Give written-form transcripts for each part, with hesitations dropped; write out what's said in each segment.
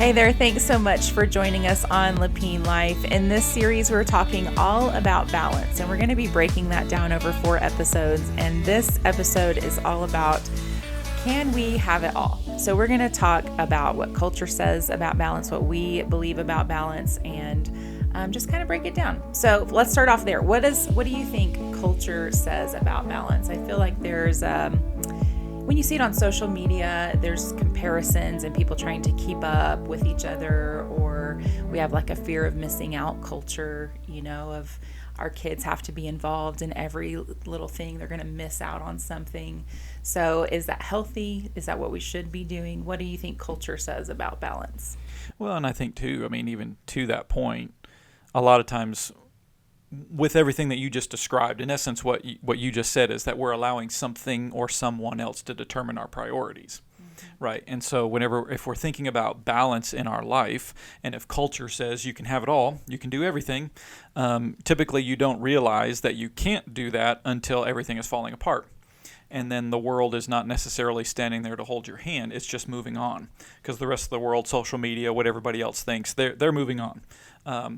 Hey there, thanks so much for joining us on Lepien Life. In this series, we're talking all about balance, and we're going to be breaking that down over 4 episodes. And this episode is all about, can we have it all? So we're going to talk about what culture says about balance, what we believe about balance, and just kind of break it down. So let's start off there. What do you think culture says about balance? I feel like there's when you see it on social media, there's comparisons and people trying to keep up with each other, or we have like a fear of missing out culture, of our kids have to be involved in every little thing. They're going to miss out on something. So is that healthy? Is that what we should be doing? What do you think culture says about balance? Well, and I think too, even to that point, a lot of times with everything that you just described, in essence, what you just said is that we're allowing something or someone else to determine our priorities, right? And so if we're thinking about balance in our life, and if culture says you can have it all, you can do everything, typically you don't realize that you can't do that until everything is falling apart. And then the world is not necessarily standing there to hold your hand. It's just moving on, because the rest of the world, social media, what everybody else thinks, they're moving on.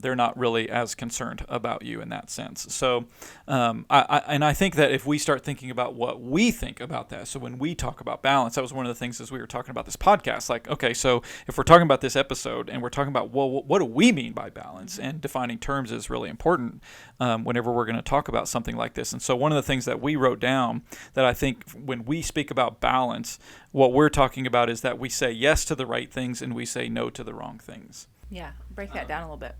They're not really as concerned about you in that sense. So I think that if we start thinking about what we think about that, so when we talk about balance, that was one of the things as we were talking about this podcast, like, okay, so if we're talking about this episode and we're talking about, well, what do we mean by balance? And defining terms is really important whenever we're going to talk about something like this. And so one of the things that we wrote down that I think when we speak about balance, what we're talking about is that we say yes to the right things and we say no to the wrong things. Yeah, break that down a little bit.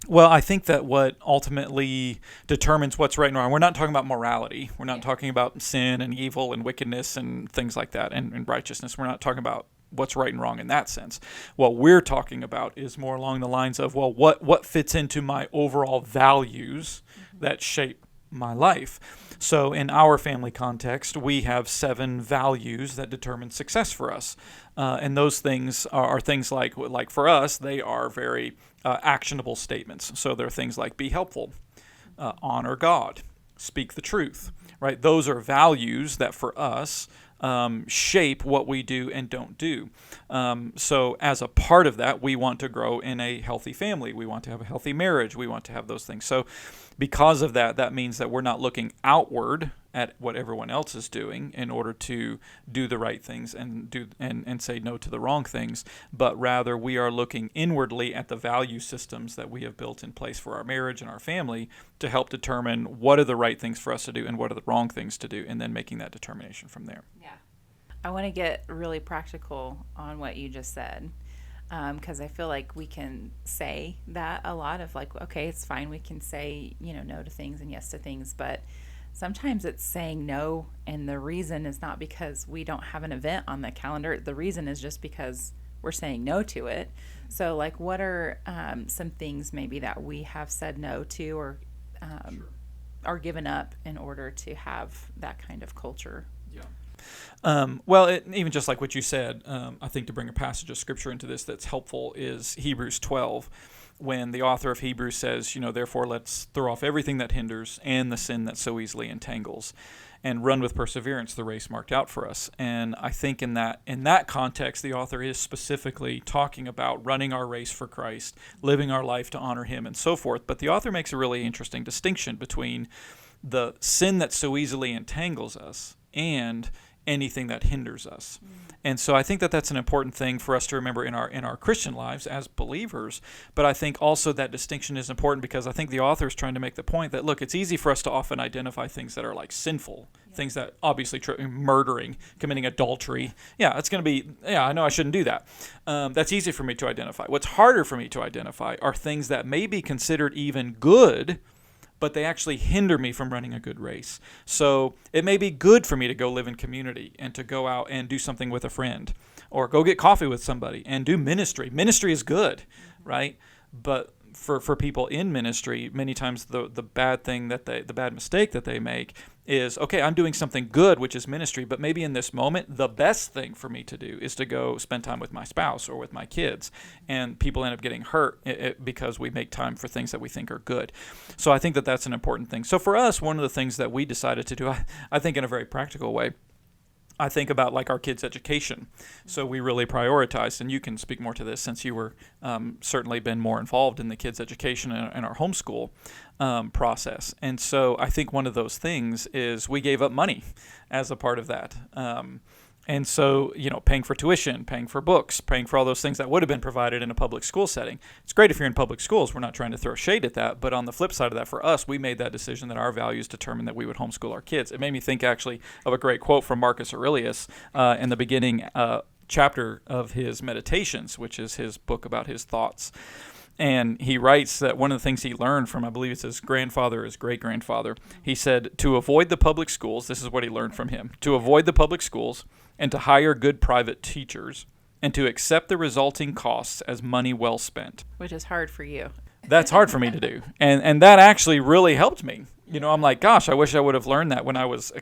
Well, I think that what ultimately determines what's right and wrong, we're not talking about morality. We're not talking about sin and evil and wickedness and things like that and righteousness. We're not talking about what's right and wrong in that sense. What we're talking about is more along the lines of, well, what fits into my overall values that shape my life. So in our family context, we have 7 values that determine success for us. And those things are things like for us, they are very actionable statements. So they're things like be helpful, honor God, speak the truth, right? Those are values that for us shape what we do and don't do. So as a part of that, we want to grow in a healthy family. We want to have a healthy marriage. We want to have those things. So because of that, that means that we're not looking outward at what everyone else is doing in order to do the right things and say no to the wrong things, but rather we are looking inwardly at the value systems that we have built in place for our marriage and our family to help determine what are the right things for us to do and what are the wrong things to do, and then making that determination from there. Yeah. I want to get really practical on what you just said, because I feel like we can say that a lot of like, okay, it's fine. We can say, no to things and yes to things, but sometimes it's saying no, and the reason is not because we don't have an event on the calendar. The reason is just because we're saying no to it. So like, what are some things maybe that we have said no to or given up in order to have that kind of culture? Yeah. Well, even just like what you said, I think to bring a passage of scripture into this that's helpful is Hebrews 12, when the author of Hebrews says, therefore let's throw off everything that hinders and the sin that so easily entangles, and run with perseverance the race marked out for us. And I think in that context, the author is specifically talking about running our race for Christ, living our life to honor Him, and so forth. But the author makes a really interesting distinction between the sin that so easily entangles us and anything that hinders us. And so I think that that's an important thing for us to remember in our Christian lives as believers. But I think also that distinction is important because I think the author is trying to make the point that, look, it's easy for us to often identify things that are like sinful, things that obviously murdering, committing adultery. Yeah, it's going to be, I know I shouldn't do that. That's easy for me to identify. What's harder for me to identify are things that may be considered even good, but they actually hinder me from running a good race. So it may be good for me to go live in community and to go out and do something with a friend or go get coffee with somebody and do ministry. Ministry is good, right? But for people in ministry, many times the bad mistake that they make is, okay, I'm doing something good, which is ministry, but maybe in this moment, the best thing for me to do is to go spend time with my spouse or with my kids. And people end up getting hurt because we make time for things that we think are good. So I think that that's an important thing. So for us, one of the things that we decided to do, I think in a very practical way, I think about like our kids' education. So we really prioritized, and you can speak more to this since you were certainly been more involved in the kids' education and our homeschool process. And so I think one of those things is we gave up money as a part of that. And so, paying for tuition, paying for books, paying for all those things that would have been provided in a public school setting. It's great if you're in public schools. We're not trying to throw shade at that. But on the flip side of that, for us, we made that decision that our values determined that we would homeschool our kids. It made me think, actually, of a great quote from Marcus Aurelius in the beginning chapter of his Meditations, which is his book about his thoughts. And he writes that one of the things he learned from, I believe it's his grandfather, his great-grandfather, he said, to avoid the public schools, this is what he learned from him, to avoid the public schools and to hire good private teachers and to accept the resulting costs as money well spent. Which is hard for you. That's hard for me to do. And that actually really helped me. I'm like, gosh, I wish I would have learned that when I was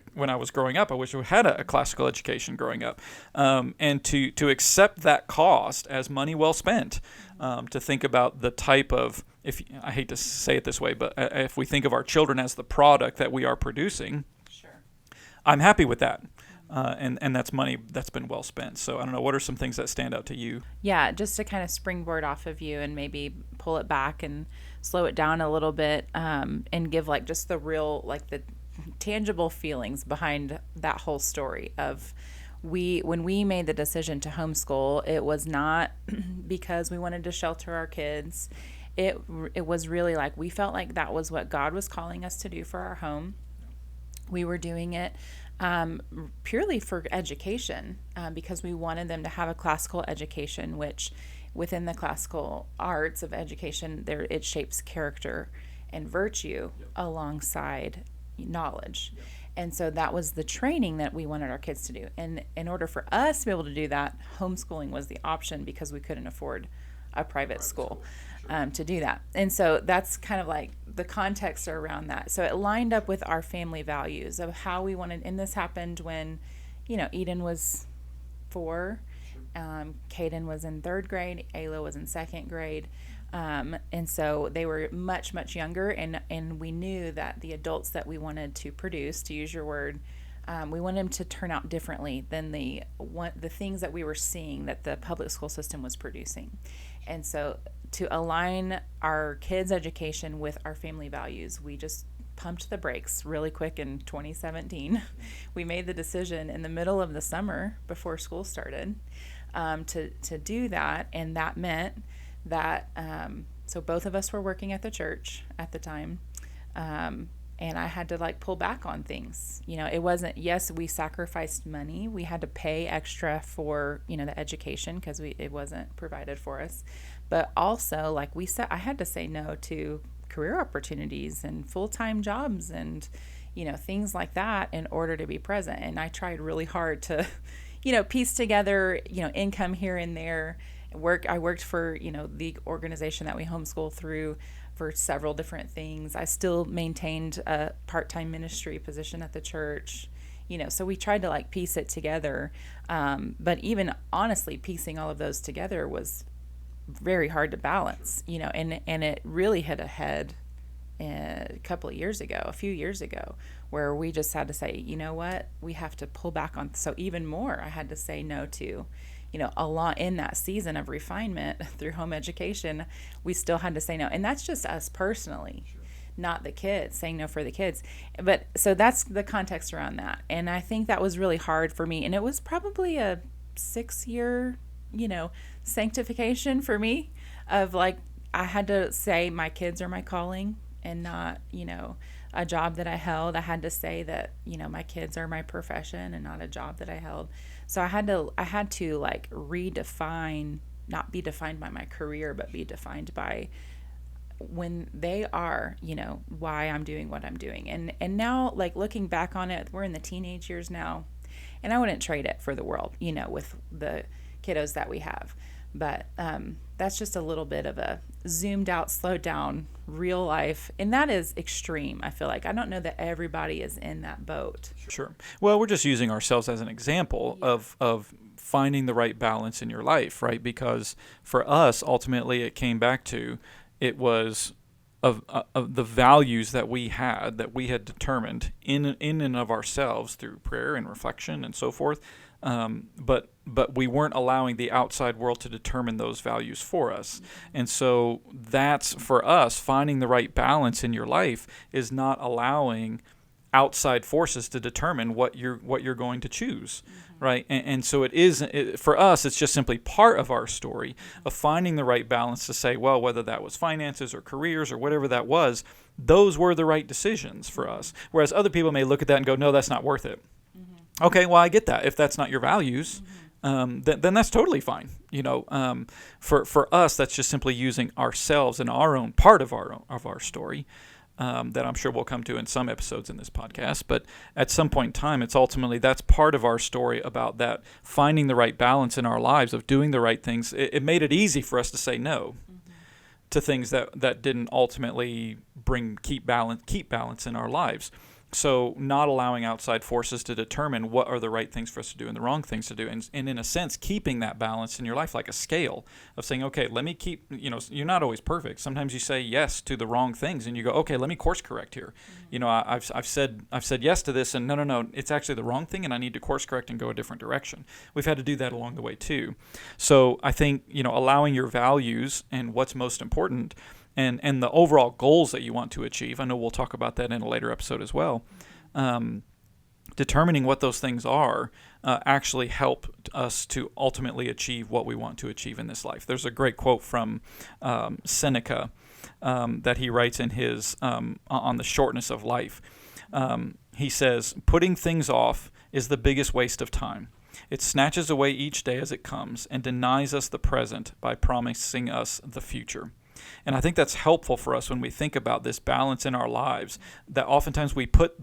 growing up. I wish I had a classical education growing up. And to accept that cost as money well spent, to think about the type of, I hate to say it this way, but if we think of our children as the product that we are producing, sure, I'm happy with that. And that's money that's been well spent. So I don't know, what are some things that stand out to you? Yeah, just to kind of springboard off of you and maybe pull it back and slow it down a little bit, and give like just the real, like the tangible feelings behind that whole story of when we made the decision to homeschool, it was not because we wanted to shelter our kids. It was really like we felt like that was what God was calling us to do for our home. We were doing it purely for education, because we wanted them to have a classical education, which within the classical arts of education, it shapes character and virtue alongside knowledge. And so that was the training that we wanted our kids to do. And in order for us to be able to do that, homeschooling was the option because we couldn't afford a private school to do that. And so that's kind of like the context around that. So it lined up with our family values of how we wanted, and this happened when, Eden was 4, Caden was in 3rd grade, Ayla was in 2nd grade. And so they were much, much younger, and we knew that the adults that we wanted to produce, to use your word, we wanted them to turn out differently than the things that we were seeing that the public school system was producing. And so to align our kids' education with our family values, we just pumped the brakes really quick in 2017. We made the decision in the middle of the summer before school started to do that, and that meant that so both of us were working at the church at the time, and I had to pull back on things. It wasn't, yes, we sacrificed money. We had to pay extra for the education because it wasn't provided for us, but also I had to say no to career opportunities and full-time jobs and things like that in order to be present. And I tried really hard to piece together income here and there. I worked for the organization that we homeschool through for several different things. I still maintained a part-time ministry position at the church, so we tried to piece it together. But even honestly, piecing all of those together was very hard to balance, and it really hit a head a few years ago, where we just had to say, you know what, we have to pull back on. So even more, I had to say no to, a lot in that season of refinement through home education. We still had to say no. And that's just us personally, sure, not the kids, saying no for the kids. But so that's the context around that. And I think that was really hard for me. And it was probably a 6-year, sanctification for me of I had to say my kids are my calling and not, a job that I held. I had to say that, my kids are my profession and not a job that I held. So I had to redefine, not be defined by my career, but be defined by when they are, why I'm doing what I'm doing. And now, looking back on it, we're in the teenage years now, and I wouldn't trade it for the world, with the kiddos that we have. But that's just a little bit of a zoomed out, slowed down, real life. And that is extreme, I feel like. I don't know that everybody is in that boat. Sure. Well, we're just using ourselves as an example of finding the right balance in your life, right? Because for us, ultimately, it came back to, it was of the values that we had determined in and of ourselves through prayer and reflection and so forth. But we weren't allowing the outside world to determine those values for us. And so that's, for us, finding the right balance in your life is not allowing outside forces to determine what you're going to choose, right? And so for us, it's just simply part of our story of finding the right balance to say, well, whether that was finances or careers or whatever that was, those were the right decisions for us. Whereas other people may look at that and go, no, that's not worth it. Okay, well, I get that. If that's not your values, then that's totally fine. For us, that's just simply using ourselves and our own part of our story that I'm sure we'll come to in some episodes in this podcast. But at some point in time, it's ultimately that's part of our story about that finding the right balance in our lives of doing the right things. It made it easy for us to say no to things that didn't ultimately keep balance in our lives. So not allowing outside forces to determine what are the right things for us to do and the wrong things to do. And in a sense, keeping that balance in your life like a scale of saying, okay, let me keep, you're not always perfect. Sometimes you say yes to the wrong things and you go, okay, let me course correct here. I've said yes to this and no, it's actually the wrong thing and I need to course correct and go a different direction. We've had to do that along the way too. So I think, allowing your values and what's most important and the overall goals that you want to achieve. I know we'll talk about that in a later episode as well. Determining what those things are actually help us to ultimately achieve what we want to achieve in this life. There's a great quote from Seneca that he writes in his on the shortness of life. He says, "Putting things off is the biggest waste of time. It snatches away each day as it comes and denies us the present by promising us the future." And I think that's helpful for us when we think about this balance in our lives, that oftentimes we put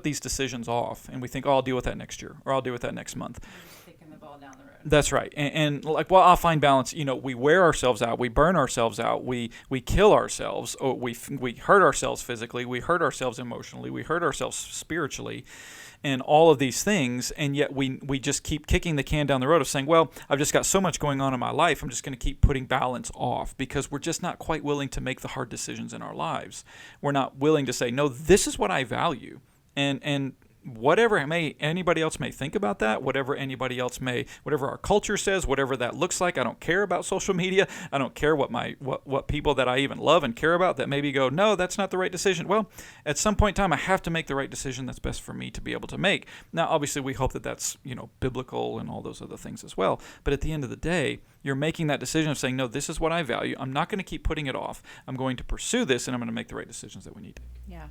these decisions off and we think, oh, I'll deal with that next year or I'll deal with that next month. Kicking the ball down the road. That's right. And I'll find balance. We wear ourselves out. We burn ourselves out. We kill ourselves. Or we hurt ourselves physically. We hurt ourselves emotionally. We hurt ourselves spiritually. And all of these things, and yet we just keep kicking the can down the road of saying, well, I've just got so much going on in my life, I'm just going to keep putting balance off because we're just not quite willing to make the hard decisions in our lives. We're not willing to say, no, this is what I value. And whatever anybody else may think about that, whatever our culture says, whatever that looks like, I don't care about social media. I don't care what people that I even love and care about that maybe go, no, that's not the right decision. Well, at some point in time, I have to make the right decision that's best for me to be able to make. Now, obviously, we hope that that's, biblical and all those other things as well. But at the end of the day, you're making that decision of saying, no, this is what I value. I'm not going to keep putting it off. I'm going to pursue this, and I'm going to make the right decisions that we need to. Yeah.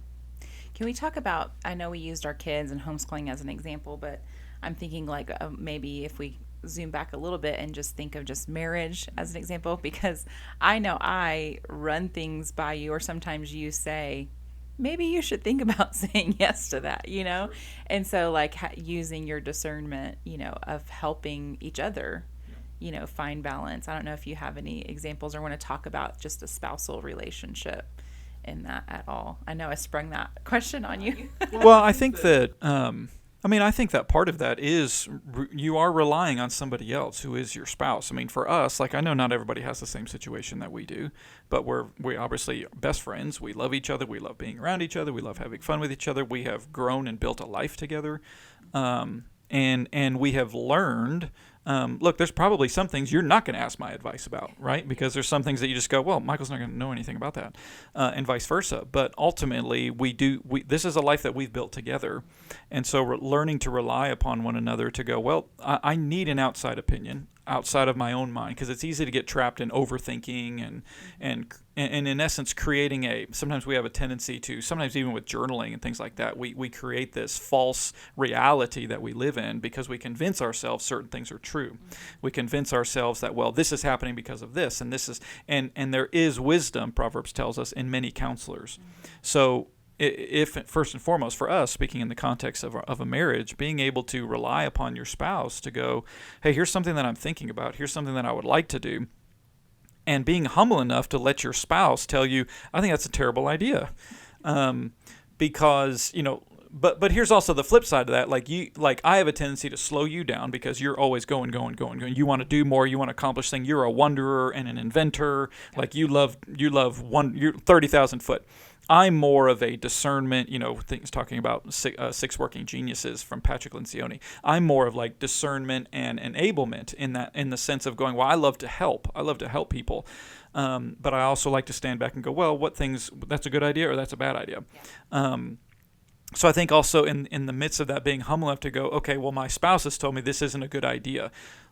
Can we talk about, I know we used our kids and homeschooling as an example, but I'm thinking maybe if we zoom back a little bit and just think of just marriage as an example, because I know I run things by you, or sometimes you say, maybe you should think about saying yes to that, And so using your discernment, of helping each other, find balance. I don't know if you have any examples or want to talk about just a spousal relationship in that at all. I know I sprung that question on you. Well, I think that I think that part of that is you are relying on somebody else who is your spouse. I mean, for us, I know not everybody has the same situation that we do, but we obviously best friends. We love each other. We love being around each other. We love having fun with each other. We have grown and built a life together, and we have learned. Look, there's probably some things you're not going to ask my advice about, right? Because there's some things that you just go, well, Michael's not going to know anything about that, and vice versa. But ultimately, this is a life that we've built together. And so we're learning to rely upon one another to go, well, I need an outside opinion outside of my own mind, because it's easy to get trapped in overthinking and in essence creating sometimes we have a tendency to, sometimes even with journaling and things like that, we create this false reality that we live in because we convince ourselves certain things are true. We convince ourselves that, well, this is happening because of this, and this is and there is wisdom, Proverbs tells us, in many counselors. So if first and foremost for us, speaking in the context of a marriage, being able to rely upon your spouse to go, hey, here's something that I'm thinking about, here's something that I would like to do, and being humble enough to let your spouse tell you, I think that's a terrible idea, because But here's also the flip side of that. Like I have a tendency to slow you down because you're always going. You want to do more. You want to accomplish things. You're a wanderer and an inventor. Like you're 30,000 foot. I'm more of a discernment, things talking about six working geniuses from Patrick Lencioni. I'm more of like discernment and enablement in the sense of going, well, I love to help. I love to help people. But I also like to stand back and go, well, what things, that's a good idea or that's a bad idea. Yeah. So I think also in the midst of that, being humble enough to go, okay, well, my spouse has told me this isn't a good idea.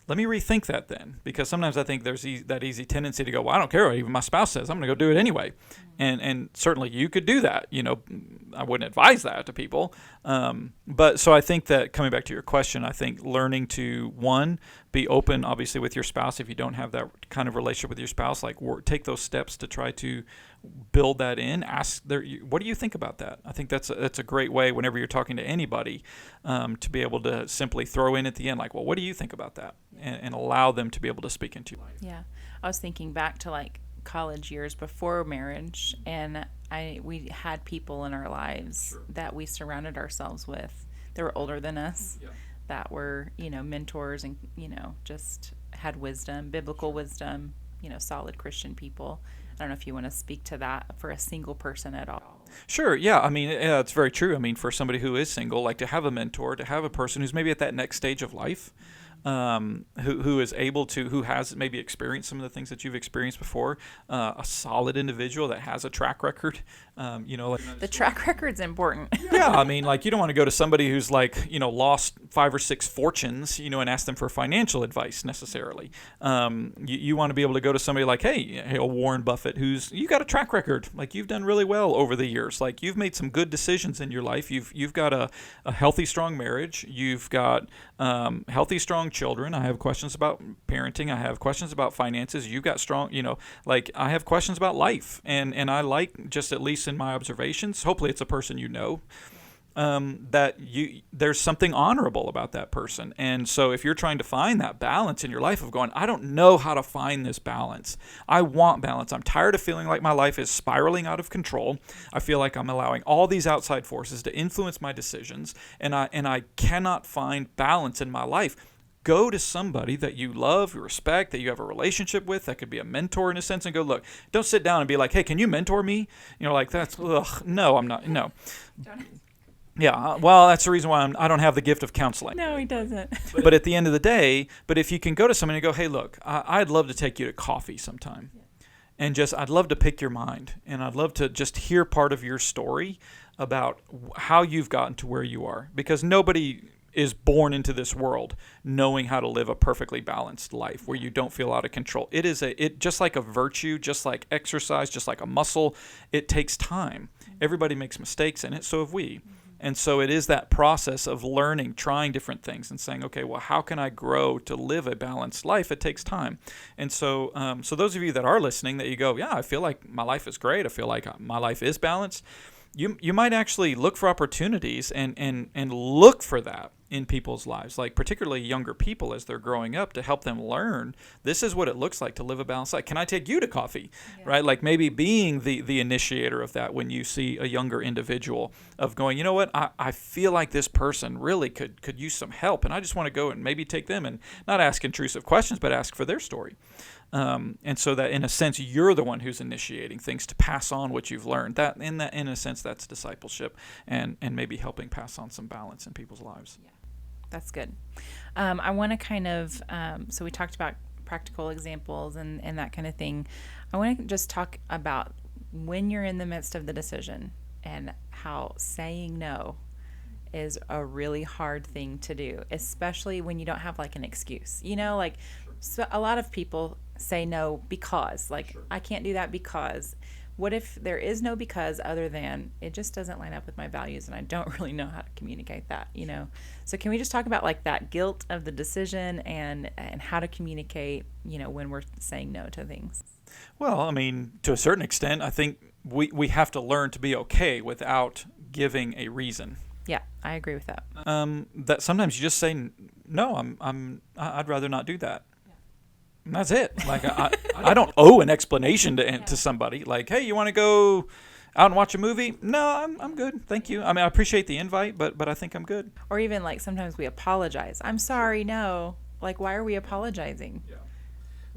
Let me rethink that then, because sometimes I think there's that easy tendency to go, well, I don't care what even my spouse says. I'm going to go do it anyway. And certainly you could do that. I wouldn't advise that to people. But so I think that coming back to your question, I think learning to, one, be open, obviously, with your spouse. If you don't have that kind of relationship with your spouse, take those steps to try to build that in. Ask what do you think about that? I think that's a great way whenever you're talking to anybody to be able to simply throw in at the end, like, well, what do you think about that? And allow them to be able to speak into life. Yeah. I was thinking back to college years before marriage, and we had people in our lives that we surrounded ourselves with that were older than us, that were, mentors and, just had wisdom, biblical wisdom, solid Christian people. I don't know if you want to speak to that for a single person at all. Sure. Yeah. I mean, it's very true. I mean, for somebody who is single, to have a mentor, to have a person who's maybe at that next stage of life, who is able to, who has maybe experienced some of the things that you've experienced before, a solid individual that has a track record, the track record's important. Yeah, I mean, you don't want to go to somebody who's lost 5 or 6 fortunes, and ask them for financial advice necessarily. You want to be able to go to somebody like, hey, Warren Buffett, you got a track record, you've done really well over the years, you've made some good decisions in your life, you've got a healthy, strong marriage, you've got healthy, strong children. I have questions about parenting. I have questions about finances. You've got strong, I have questions about life. And I just at least in my observations, hopefully it's a person that there's something honorable about that person. And so if you're trying to find that balance in your life of going, I don't know how to find this balance. I want balance. I'm tired of feeling like my life is spiraling out of control. I feel like I'm allowing all these outside forces to influence my decisions, and I cannot find balance in my life. Go to somebody that you love, you respect, that you have a relationship with, that could be a mentor in a sense, and go, look, don't sit down and be like, hey, can you mentor me? That's, no, I'm not, no. Yeah, well, that's the reason why I don't have the gift of counseling. No, he doesn't. But at the end of the day, if you can go to somebody and go, hey, look, I'd love to take you to coffee sometime. And I'd love to pick your mind. And I'd love to just hear part of your story about how you've gotten to where you are. Because nobody is born into this world knowing how to live a perfectly balanced life where you don't feel out of control. It just like a virtue, just like exercise, just like a muscle, it takes time. Everybody makes mistakes in it, so have we. And so it is that process of learning, trying different things and saying, okay, well, how can I grow to live a balanced life? It takes time. And so those of you that are listening that you go, yeah, I feel like my life is great. I feel like my life is balanced. You might actually look for opportunities and look for that in people's lives, particularly younger people as they're growing up, to help them learn this is what it looks like to live a balanced life. Can I take you to coffee? Yeah. Right? Maybe being the initiator of that when you see a younger individual of going, you know what, I feel like this person really could use some help, and I just want to go and maybe take them and not ask intrusive questions, but ask for their story. And so that in a sense you're the one who's initiating things to pass on what you've learned. That in a sense that's discipleship and maybe helping pass on some balance in people's lives. Yeah. That's good. I want to kind of so we talked about practical examples and that kind of thing. I want to just talk about when you're in the midst of the decision and how saying no is a really hard thing to do, especially when you don't have an excuse. So a lot of people say no because I can't do that because. What if there is no because other than it just doesn't line up with my values and I don't really know how to communicate that, So can we just talk about that guilt of the decision and how to communicate, when we're saying no to things? Well, I mean, to a certain extent, I think we have to learn to be okay without giving a reason. Yeah, I agree with that. That sometimes you just say, no, I'd rather not do that. And that's it. I don't owe an explanation to somebody. Hey, you want to go Out and watch a movie? No, I'm good. Thank you. I mean, I appreciate the invite, but I think I'm good. Or even like sometimes we apologize. I'm sorry, no. Like, why are we apologizing? Yeah.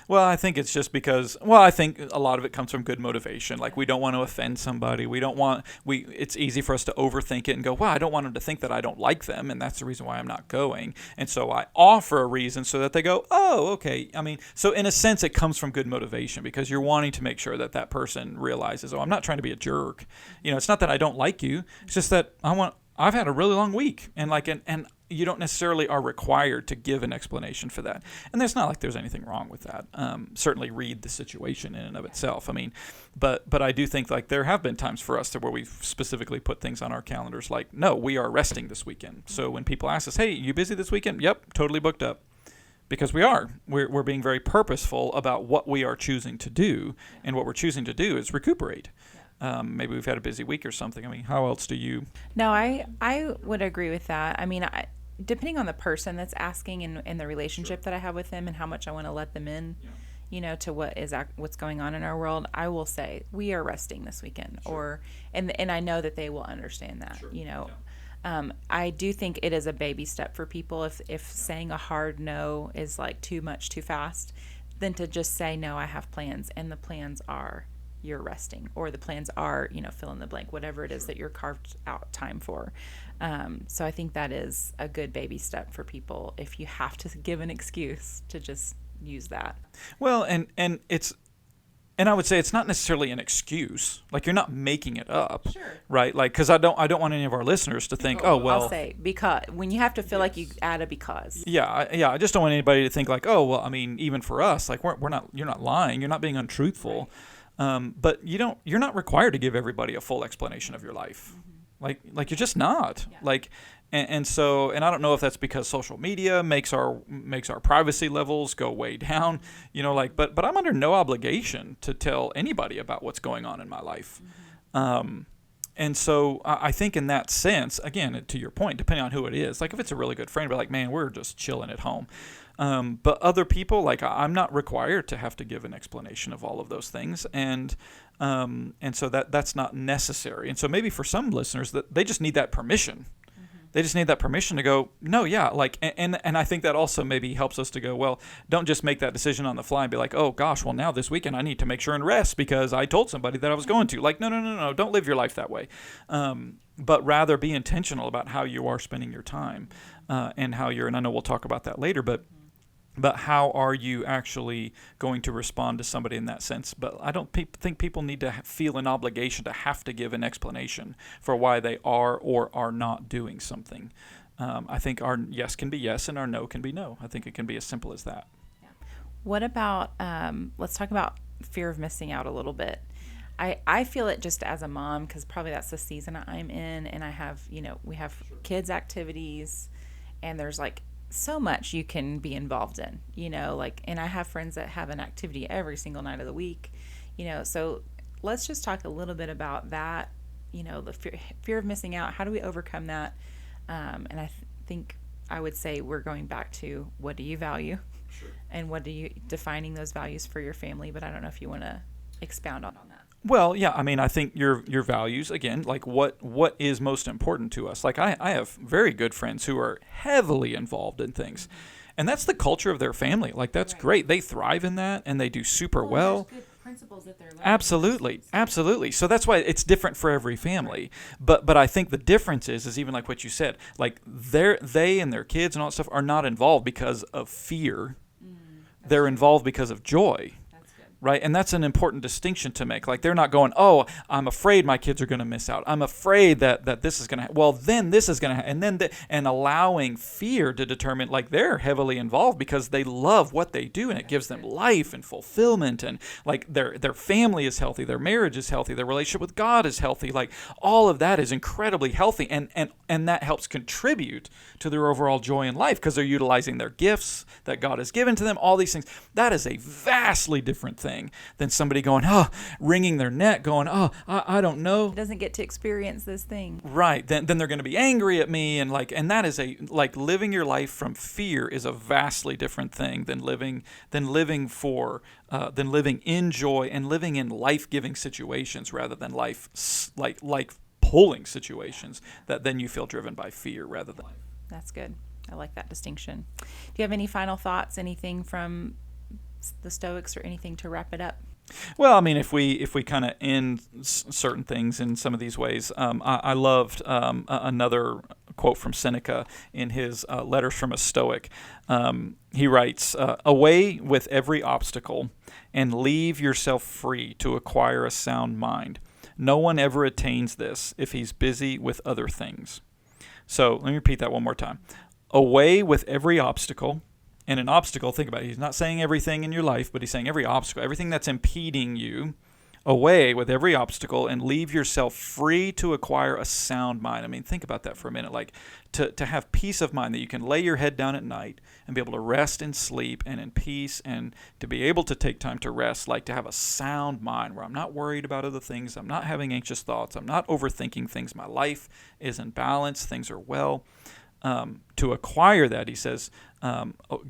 Well, I think it's just because, I think a lot of it comes from good motivation. Like, we don't want to offend somebody. It's easy for us to overthink it and go, well, I don't want them to think that I don't like them, and that's the reason why I'm not going. And so I offer a reason so that they go, oh, okay. I mean, so in a sense, it comes from good motivation because you're wanting to make sure that that person realizes, oh, I'm not trying to be a jerk. It's not that I don't like you. It's just that I've had a really long week, and you don't necessarily are required to give an explanation for that. And there's not like there's anything wrong with that. Certainly read the situation in and of itself. I mean, but I do think like there have been times for us where we've specifically put things on our calendars like, no, we are resting this weekend. So when people ask us, hey, you busy this weekend? Yep, totally booked up. Because we are. We're being very purposeful about what we are choosing to do. And what we're choosing to do is recuperate. Maybe we've had a busy week or something. I mean, how else do you? No, I would agree with that. I mean, depending on the person that's asking and the relationship that I have with them and how much I want to let them in, to what's going on in our world, I will say we are resting this weekend, and I know that they will understand that. I do think it is a baby step for people if saying a hard no is like too much too fast, then to just say no, I have plans, and the plans are you're resting, or the plans are, fill in the blank, whatever it is that you're carved out time for. So I think that is a good baby step for people if you have to give an excuse to just use that. Well, and I would say it's not necessarily an excuse. Like, you're not making it up, right? Like, because I don't want any of our listeners to think, I'll say because when you have to feel like you add a because. Yeah, I just don't want anybody to think like, oh, well, I mean, even for us, like you're not lying, you're not being untruthful. Right. But you're not required to give everybody a full explanation of your life. Mm-hmm. Like you're just not. Yeah. Like, and so I don't know if that's because social media makes our privacy levels go way down, but I'm under no obligation to tell anybody about what's going on in my life. Mm-hmm. And so I think in that sense, again, to your point, depending on who it is, like if it's a really good friend, be like, man, we're just chilling at home. But other people, like I'm not required to have to give an explanation of all of those things. And so that's not necessary. And so maybe for some listeners that they just need that permission. They just need that permission to go, no, yeah, like, and I think that also maybe helps us to go, well, don't just make that decision on the fly and be like, oh gosh, well now this weekend I need to make sure and rest because I told somebody that I was going to. Like, no, don't live your life that way. But rather be intentional about how you are spending your time and how and I know we'll talk about that later, but how are you actually going to respond to somebody in that sense? But I don't think people need to feel an obligation to have to give an explanation for why they are or are not doing something. I think our yes can be yes and our no can be no. I think it can be as simple as that. Yeah. What about, let's talk about fear of missing out a little bit. I feel it just as a mom because probably that's the season I'm in, and I have, we have kids' activities, and there's like so much you can be involved in, and I have friends that have an activity every single night of the week, so let's just talk a little bit about that, the fear of missing out. How do we overcome that? And I think I would say we're going back to what do you value and what do you defining those values for your family, but I don't know if you want to expound on that. Well, yeah, I mean, I think your values, again, like what is most important to us. Like I have very good friends who are heavily involved in things. And that's the culture of their family. Like that's great. They thrive in that and they do super well. There's good principles that they're learning. Absolutely. So that's why it's different for every family. But I think the difference is even like what you said, like they and their kids and all that stuff are not involved because of fear. They're involved because of joy. Right, and that's an important distinction to make. Like they're not going, oh, I'm afraid my kids are going to miss out. I'm afraid that this is going to. Well, then this is going to, and then and allowing fear to determine. Like they're heavily involved because they love what they do, and it gives them life and fulfillment, and like their family is healthy, their marriage is healthy, their relationship with God is healthy. Like all of that is incredibly healthy, and that helps contribute to their overall joy in life because they're utilizing their gifts that God has given to them. All these things. That is a vastly different thing thing than somebody going, wringing their neck, going, I don't know. He doesn't get to experience this thing. Right. Then they're going to be angry at me, and that is living your life from fear is a vastly different thing than living in joy and living in life-giving situations rather than life pulling situations that then you feel driven by fear rather than. That's good. I like that distinction. Do you have any final thoughts, anything from the Stoics or anything to wrap it up? Well, I mean, if we kind of end certain things in some of these ways, I loved another quote from Seneca in his Letters from a Stoic. He writes, "Away with every obstacle and leave yourself free to acquire a sound mind. No one ever attains this if he's busy with other things." So let me repeat that one more time. Away with every obstacle. And an obstacle, think about it, he's not saying everything in your life, but he's saying every obstacle, everything that's impeding you. Away with every obstacle and leave yourself free to acquire a sound mind. I mean, think about that for a minute. Like to have peace of mind, that you can lay your head down at night and be able to rest and sleep and in peace, and to be able to take time to rest, like to have a sound mind where I'm not worried about other things, I'm not having anxious thoughts, I'm not overthinking things, my life is in balance, things are well. To acquire that, he says,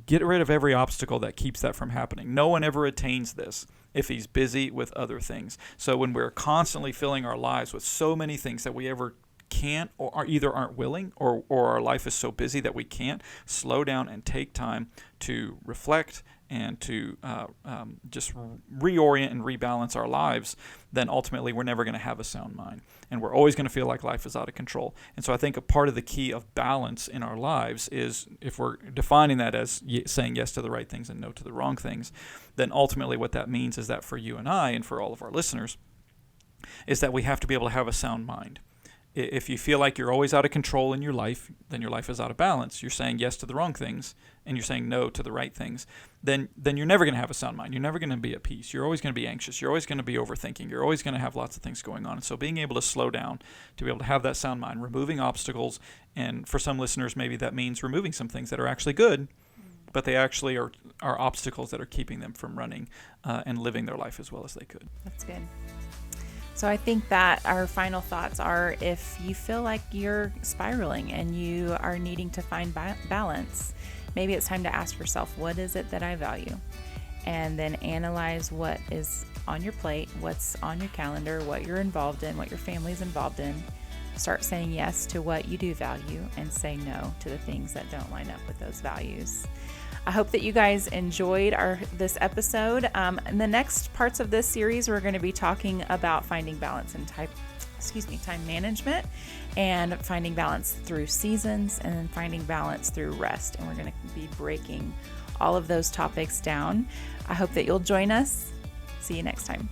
get rid of every obstacle that keeps that from happening. No one ever attains this if he's busy with other things. So when we're constantly filling our lives with so many things that we ever can't or either aren't willing or our life is so busy that we can't, slow down and take time to reflect and to just reorient and rebalance our lives, then ultimately we're never going to have a sound mind. And we're always going to feel like life is out of control. And so I think a part of the key of balance in our lives is, if we're defining that as saying yes to the right things and no to the wrong things, then ultimately what that means is that for you and I and for all of our listeners is that we have to be able to have a sound mind. If you feel like you're always out of control in your life, then your life is out of balance. You're saying yes to the wrong things and you're saying no to the right things. Then you're never going to have a sound mind. You're never going to be at peace. You're always going to be anxious. You're always going to be overthinking. You're always going to have lots of things going on. And so being able to slow down, to be able to have that sound mind, removing obstacles, and for some listeners maybe that means removing some things that are actually good, but they actually are obstacles that are keeping them from running and living their life as well as they could. That's good. So I think that our final thoughts are, if you feel like you're spiraling and you are needing to find balance, maybe it's time to ask yourself, what is it that I value? And then analyze what is on your plate, what's on your calendar, what you're involved in, what your family's involved in. Start saying yes to what you do value and say no to the things that don't line up with those values. I hope that you guys enjoyed this episode. In the next parts of this series, we're going to be talking about finding balance in time management, and finding balance through seasons, and then finding balance through rest. And we're going to be breaking all of those topics down. I hope that you'll join us. See you next time.